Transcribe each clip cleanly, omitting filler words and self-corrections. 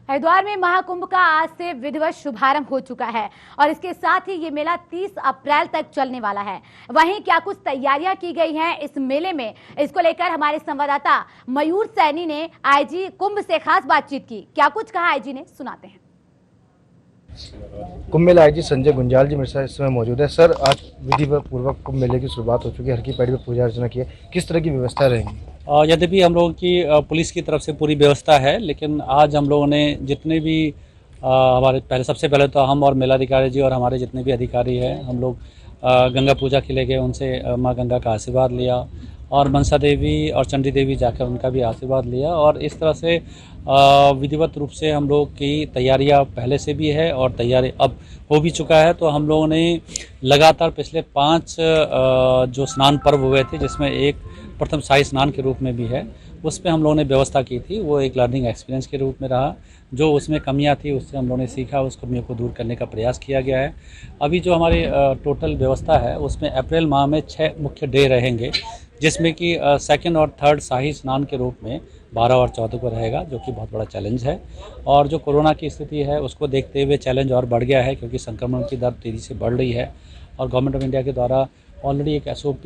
हरिद्वार में महाकुंभ का आज से विधिवत शुभारंभ हो चुका है और इसके साथ ही ये मेला 30 अप्रैल तक चलने वाला है। वहीं क्या कुछ तैयारियां की गई हैं इस मेले में, इसको लेकर हमारे संवाददाता मयूर सैनी ने आईजी कुंभ से खास बातचीत की। क्या कुछ कहा आईजी ने, सुनाते हैं। कुंभ मेला आईजी संजय गुंजाल जी मेरे साथ इस समय मौजूद है। सर, आज विधि पूर्वक कुंभ मेले की शुरुआत हो चुकी है, हर की पैड़ी में पूजा अर्चना की है, किस तरह की व्यवस्था रहेंगी? यद्यपि हम लोगों की पुलिस की तरफ से पूरी व्यवस्था है, लेकिन आज हम लोगों ने जितने भी हमारे सबसे पहले तो हम और मेलाधिकारी जी और हमारे जितने भी अधिकारी हैं, हम लोग गंगा पूजा के लिए गए, उनसे माँ गंगा का आशीर्वाद लिया और मनसा देवी और चंडी देवी जाकर उनका भी आशीर्वाद लिया। और इस तरह से विधिवत रूप से हम लोग की तैयारियां पहले से भी है और तैयारी अब हो भी चुका है। तो हम लोगों ने लगातार पिछले 5 जो स्नान पर्व हुए थे, जिसमें एक प्रथम शाही स्नान के रूप में भी है, उस पर हम लोगों ने व्यवस्था की थी। वो एक लर्निंग एक्सपीरियंस के रूप में रहा। जो उसमें कमियां थी उससे हम लोगों ने सीखा, उस कमियों को दूर करने का प्रयास किया गया है। अभी जो हमारी टोटल व्यवस्था है उसमें अप्रैल माह में 6 मुख्य डे रहेंगे, जिसमें कि सेकंड और थर्ड शाही स्नान के रूप में 12 और 14 को रहेगा, जो कि बहुत बड़ा चैलेंज है। और जो कोरोना की स्थिति है उसको देखते हुए चैलेंज और बढ़ गया है, क्योंकि संक्रमण की दर तेज़ी से बढ़ रही है। और गवर्नमेंट ऑफ इंडिया के द्वारा ऑलरेडी एक SOP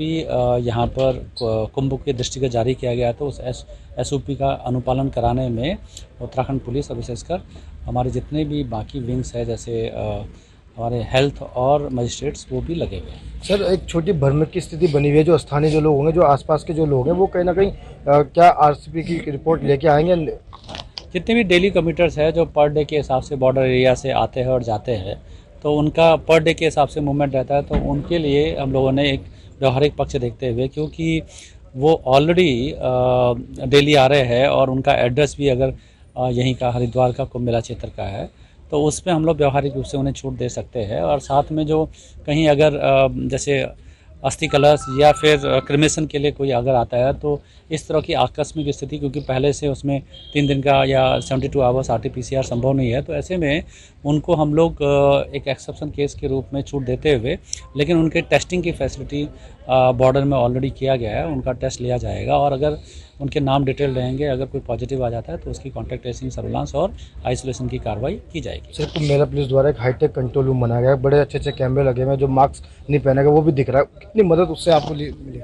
यहाँ पर कुंभ के दृष्टिगत जारी किया गया, तो उस SOP का अनुपालन कराने में उत्तराखंड पुलिस और विशेषकर हमारे जितने भी बाकी विंग्स है, जैसे हमारे हेल्थ और मजिस्ट्रेट्स, वो भी लगे हुए हैं। सर, एक छोटी भ्रमित की स्थिति बनी हुई है। जो स्थानीय जो लोग होंगे, जो आसपास के जो लोग हैं, वो कहीं ना कहीं क्या RCP की रिपोर्ट लेके आएंगे? जितने भी डेली कम्यूटर्स है जो पर डे के हिसाब से बॉर्डर एरिया से आते हैं और जाते हैं, तो उनका पर डे के हिसाब से मूवमेंट रहता है। तो उनके लिए हम लोगों ने एक व्यवहारिक पक्ष देखते हुए, क्योंकि वो ऑलरेडी डेली आ रहे हैं और उनका एड्रेस भी अगर यहीं का हरिद्वार का कुंभ मेला क्षेत्र का है, तो उसमें हम लोग व्यवहारिक रूप से उन्हें छूट दे सकते हैं। और साथ में जो कहीं अगर जैसे अस्थि कलश या फिर क्रिमेशन के लिए कोई अगर आता है, तो इस तरह की आकस्मिक स्थिति, क्योंकि पहले से उसमें 3 दिन का या 72 आवर्स RT-PCR संभव नहीं है, तो ऐसे में उनको हम लोग एक एक्सेप्शन केस के रूप में छूट देते हुए, लेकिन उनके टेस्टिंग की फैसिलिटी बॉर्डर में ऑलरेडी किया गया है, उनका टेस्ट लिया जाएगा और अगर उनके नाम डिटेल रहेंगे, अगर कोई पॉजिटिव आ जाता है तो उसकी कॉन्टैक्ट ट्रेसिंग, सर्विलांस और आइसोलेशन की कार्रवाई की जाएगी। सर, कुंभ मेला पुलिस द्वारा एक हाईटेक कंट्रोल रूम बनाया गया है, बड़े अच्छे कैमरे लगे हुए हैं, जो मास्क नहीं पहनेगा वो भी दिख रहा है, कितनी मदद उससे आपको मिली?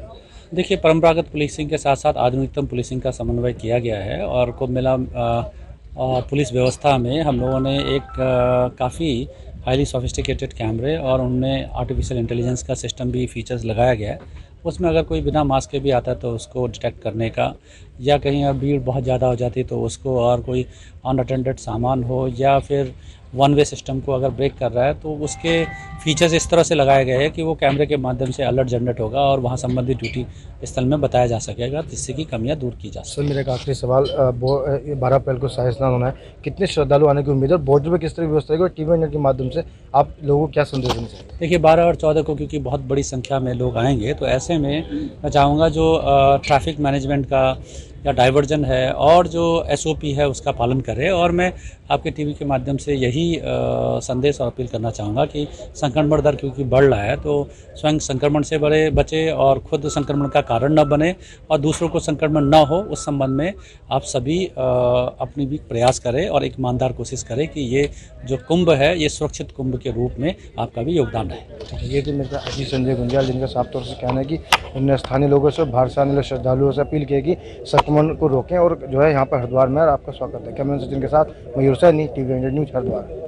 देखिए, परंपरागत पुलिसिंग के साथ साथ आधुनिकतम पुलिसिंग का समन्वय किया गया है और कुंभ मेला पुलिस व्यवस्था में हम लोगों ने एक काफ़ी हाईली सोफिस्टिकेटेड कैमरे और उनमें आर्टिफिशियल इंटेलिजेंस का सिस्टम भी फीचर्स लगाया गया है। उसमें अगर कोई बिना मास्क के भी आता है तो उसको डिटेक्ट करने का, या कहीं भीड़ बहुत ज़्यादा हो जाती है तो उसको, और कोई अनअटेंडेड सामान हो या फिर वन वे सिस्टम को अगर ब्रेक कर रहा है, तो उसके फीचर्स इस तरह से लगाए गए हैं कि वो कैमरे के माध्यम से अलर्ट जनरेट होगा और वहाँ संबंधित ड्यूटी स्थल में बताया जा सकेगा, जिससे कि कमियां दूर की जा सके। सर, मेरा एक आखिरी सवाल, 12 अप्रैल को शाही स्नान होना है, कितने श्रद्धालु आने की उम्मीद है? बॉर्डर पर किस तरह की व्यवस्था है और TV इंडिया के माध्यम से आप लोगों को क्या संदेश देना चाहते हैं? देखिए, 12 और 14 को क्योंकि बहुत बड़ी संख्या में लोग आएंगे, तो ऐसे में मैं चाहूँगा जो ट्रैफिक मैनेजमेंट का या डाइवर्जन है और जो SOP है उसका पालन करें। और मैं आपके TV के माध्यम से यही संदेश और अपील करना चाहूँगा कि संक्रमण दर क्योंकि बढ़ रहा है, तो स्वयं संक्रमण से बचे और खुद संक्रमण का कारण न बने और दूसरों को संक्रमण न हो, उस संबंध में आप सभी अपनी भी प्रयास करें और एक ईमानदार कोशिश करें कि ये जो कुंभ है ये सुरक्षित कुंभ के रूप में आपका भी योगदान है। ये थी मेरे आईजी संजय गुंजाल, जिनका साफ तौर से कहना है कि उन्होंने स्थानीय लोगों से, बाहर से आने वाले श्रद्धालुओं से अपील की कि संक्रमण को रोकें और जो है यहाँ पर हरिद्वार में आपका स्वागत है। कैमरा सचिन के साथ Mayur Saini, TV India news, Haridwar.